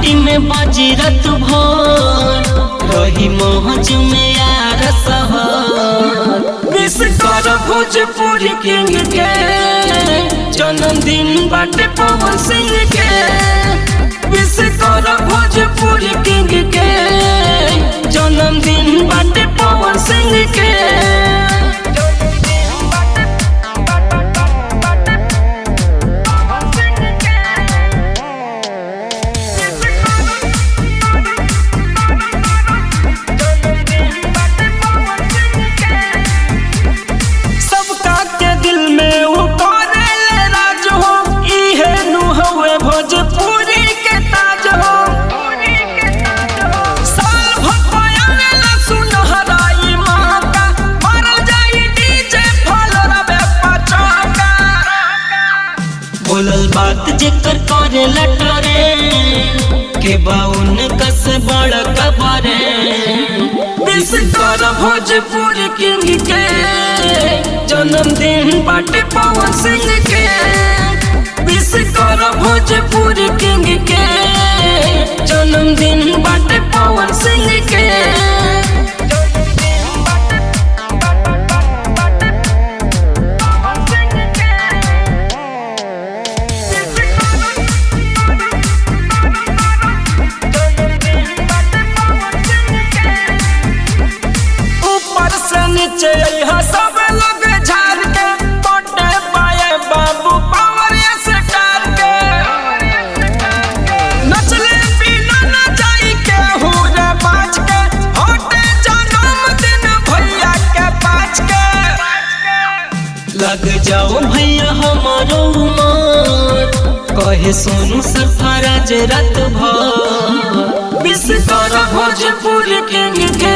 Party में बाजी रात भर रही मौज में यार सहर। विश कर भोजपुरी किंग के जन्मदिन बाटे पवन सिंह के। विश कर भोजपुरी किंग के जन्मदिन बाटे पवन सिंह के। भोजपुरी के ताज हो साल भपाया सुनहराई माका मारल जाई डीजे फल रबे पचका। बोलल बात जेकर करे लटरे के बाउन कस बड़ कबरे। विश कर भोजपुरी किंग के जन्मदिन बाटे पवन सिंह के। विश कर भोजपुरी किंग के जन्मदिन बाटे पवन सिंह के। ऊपर से नीचे सब लोग झाड़ के पटे पाए बाबू पावर स्टार के। नचले बिना न जाई के हुरे बाज के होटे जन्मदिन भैया के पाँच के। लग जाओ भैया हमारो उमर कहे सोनू सरफराज रात भर। विश कर भोजपुरी किंग के